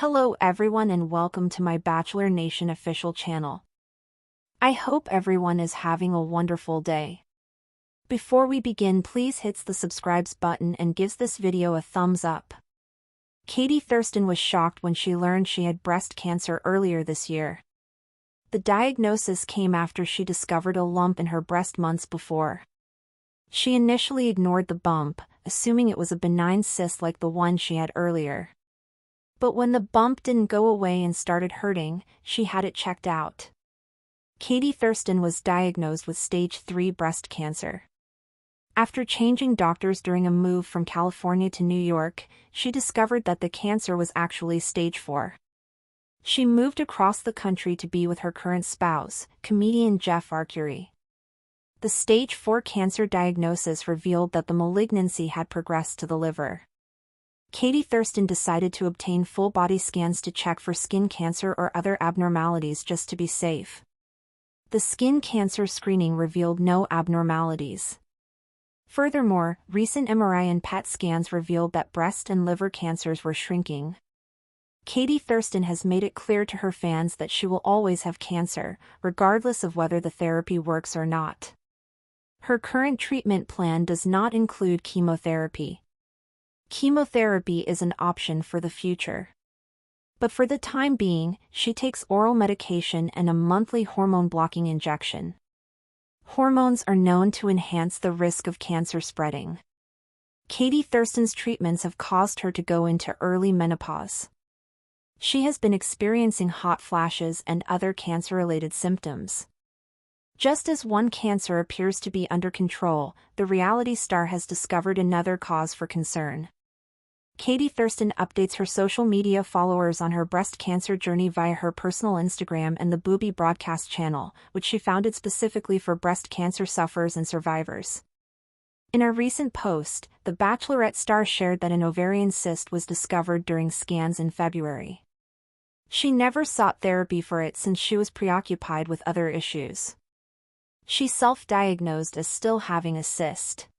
Hello everyone and welcome to my Bachelor Nation official channel. I hope everyone is having a wonderful day. Before we begin, please hit the subscribe button and gives this video a thumbs up. Katie Thurston was shocked when she learned she had breast cancer earlier this year. The diagnosis came after she discovered a lump in her breast months before. She initially ignored the bump, assuming it was a benign cyst like the one she had earlier. But when the bump didn't go away and started hurting, she had it checked out. Katie Thurston was diagnosed with stage 3 breast cancer. After changing doctors during a move from California to New York, she discovered that the cancer was actually stage 4. She moved across the country to be with her current spouse, comedian Jeff Arcuri. The stage 4 cancer diagnosis revealed that the malignancy had progressed to the liver. Katie Thurston decided to obtain full-body scans to check for skin cancer or other abnormalities just to be safe. The skin cancer screening revealed no abnormalities. Furthermore, recent MRI and PET scans revealed that breast and liver cancers were shrinking. Katie Thurston has made it clear to her fans that she will always have cancer, regardless of whether the therapy works or not. Her current treatment plan does not include chemotherapy. Chemotherapy is an option for the future. But for the time being, she takes oral medication and a monthly hormone-blocking injection. Hormones are known to enhance the risk of cancer spreading. Katie Thurston's treatments have caused her to go into early menopause. She has been experiencing hot flashes and other cancer-related symptoms. Just as one cancer appears to be under control, the reality star has discovered another cause for concern. Katie Thurston updates her social media followers on her breast cancer journey via her personal Instagram and the Booby broadcast channel, which she founded specifically for breast cancer sufferers and survivors. In a recent post, the Bachelorette star shared that an ovarian cyst was discovered during scans in February. She never sought therapy for it since she was preoccupied with other issues. She self-diagnosed as still having a cyst.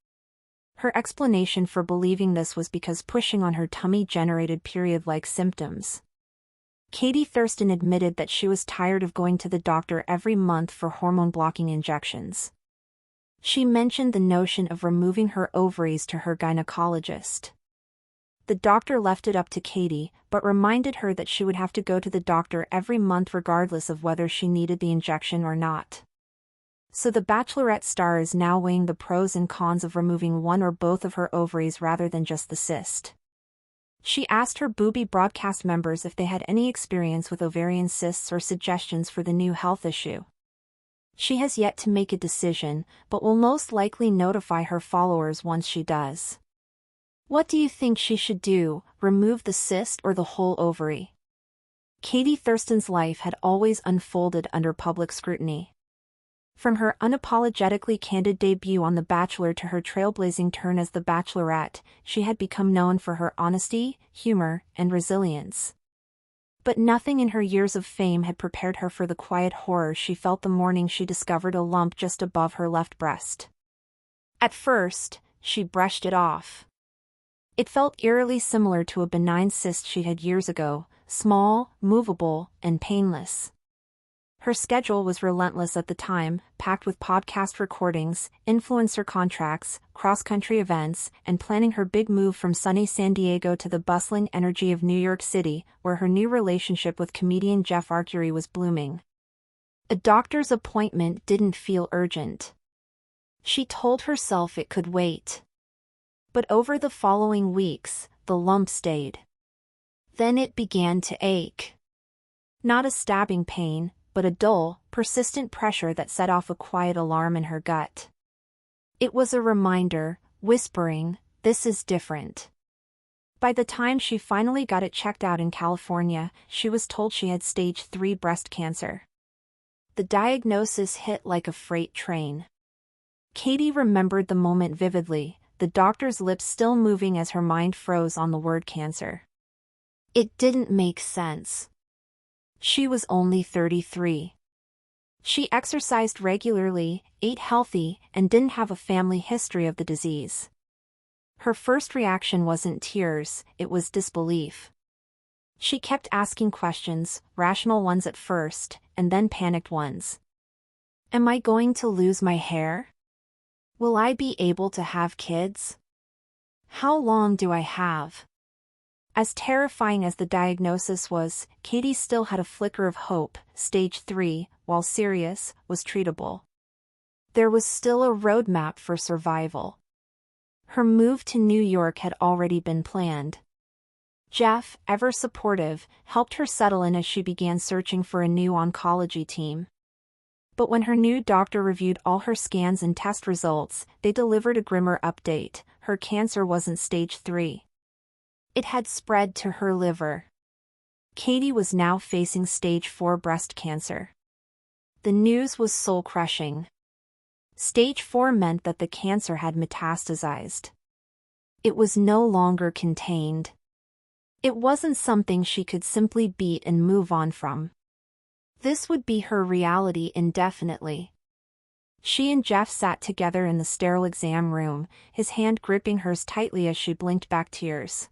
Her explanation for believing this was because pushing on her tummy generated period-like symptoms. Katie Thurston admitted that she was tired of going to the doctor every month for hormone-blocking injections. She mentioned the notion of removing her ovaries to her gynecologist. The doctor left it up to Katie, but reminded her that she would have to go to the doctor every month regardless of whether she needed the injection or not. So the Bachelorette star is now weighing the pros and cons of removing one or both of her ovaries rather than just the cyst. She asked her Booby broadcast members if they had any experience with ovarian cysts or suggestions for the new health issue. She has yet to make a decision, but will most likely notify her followers once she does. What do you think she should do, remove the cyst or the whole ovary? Katie Thurston's life had always unfolded under public scrutiny. From her unapologetically candid debut on The Bachelor to her trailblazing turn as The Bachelorette, she had become known for her honesty, humor, and resilience. But nothing in her years of fame had prepared her for the quiet horror she felt the morning she discovered a lump just above her left breast. At first, she brushed it off. It felt eerily similar to a benign cyst she had years ago, small, movable, and painless. Her schedule was relentless at the time, packed with podcast recordings, influencer contracts, cross-country events, and planning her big move from sunny San Diego to the bustling energy of New York City, where her new relationship with comedian Jeff Arcuri was blooming. A doctor's appointment didn't feel urgent. She told herself it could wait. But over the following weeks, the lump stayed. Then it began to ache. Not a stabbing pain, but a dull, persistent pressure that set off a quiet alarm in her gut. It was a reminder, whispering, "This is different." By the time she finally got it checked out in California, she was told she had stage 3 breast cancer. The diagnosis hit like a freight train. Katie remembered the moment vividly, the doctor's lips still moving as her mind froze on the word cancer. It didn't make sense. She was only 33. She exercised regularly, ate healthy, and didn't have a family history of the disease. Her first reaction wasn't tears, it was disbelief. She kept asking questions, rational ones at first, and then panicked ones. Am I going to lose my hair? Will I be able to have kids? How long do I have? As terrifying as the diagnosis was, Katie still had a flicker of hope. Stage 3, while serious, was treatable. There was still a roadmap for survival. Her move to New York had already been planned. Jeff, ever supportive, helped her settle in as she began searching for a new oncology team. But when her new doctor reviewed all her scans and test results, they delivered a grimmer update. Her cancer wasn't stage 3. It had spread to her liver. Katie was now facing stage 4 breast cancer. The news was soul-crushing. Stage 4 meant that the cancer had metastasized. It was no longer contained. It wasn't something she could simply beat and move on from. This would be her reality indefinitely. She and Jeff sat together in the sterile exam room, his hand gripping hers tightly as she blinked back tears.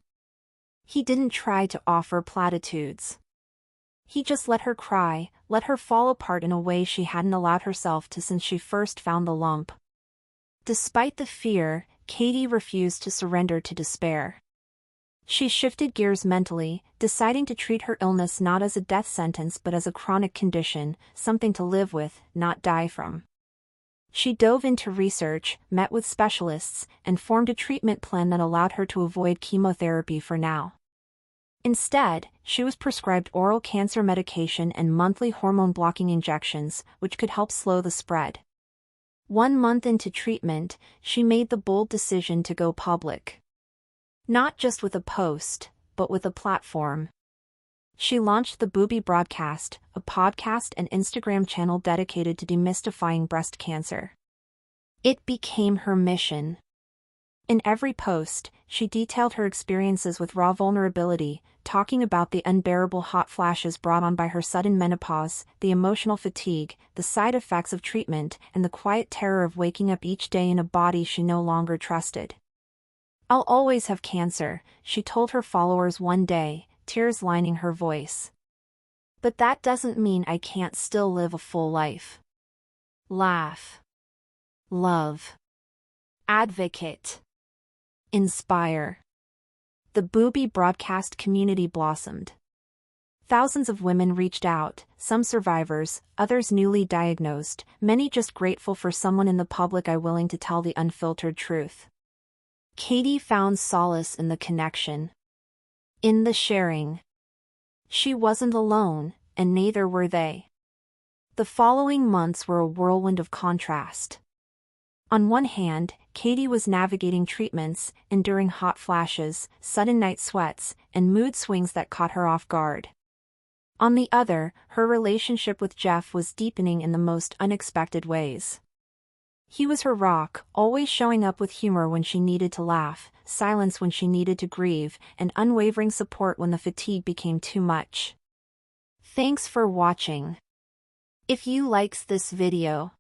He didn't try to offer platitudes. He just let her cry, let her fall apart in a way she hadn't allowed herself to since she first found the lump. Despite the fear, Katie refused to surrender to despair. She shifted gears mentally, deciding to treat her illness not as a death sentence but as a chronic condition, something to live with, not die from. She dove into research, met with specialists, and formed a treatment plan that allowed her to avoid chemotherapy for now. Instead, she was prescribed oral cancer medication and monthly hormone-blocking injections, which could help slow the spread. 1 month into treatment, she made the bold decision to go public. Not just with a post, but with a platform. She launched the Booby Broadcast, a podcast and Instagram channel dedicated to demystifying breast cancer. It became her mission. In every post, she detailed her experiences with raw vulnerability, talking about the unbearable hot flashes brought on by her sudden menopause, the emotional fatigue, the side effects of treatment, and the quiet terror of waking up each day in a body she no longer trusted. "I'll always have cancer," she told her followers one day, tears lining her voice. "But that doesn't mean I can't still live a full life. Laugh. Love. Advocate. Inspire." The Booby Broadcast community blossomed. Thousands of women reached out, some survivors, others newly diagnosed, many just grateful for someone in the public eye willing to tell the unfiltered truth. Katie found solace in the connection. In the sharing. She wasn't alone, and neither were they. The following months were a whirlwind of contrast. On one hand, Katie was navigating treatments, enduring hot flashes, sudden night sweats, and mood swings that caught her off guard. On the other, her relationship with Jeff was deepening in the most unexpected ways. He was her rock, always showing up with humor when she needed to laugh, silence when she needed to grieve, and unwavering support when the fatigue became too much. Thanks for watching. If you likes this video,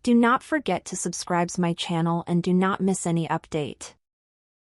do not forget to subscribe to my channel and do not miss any update.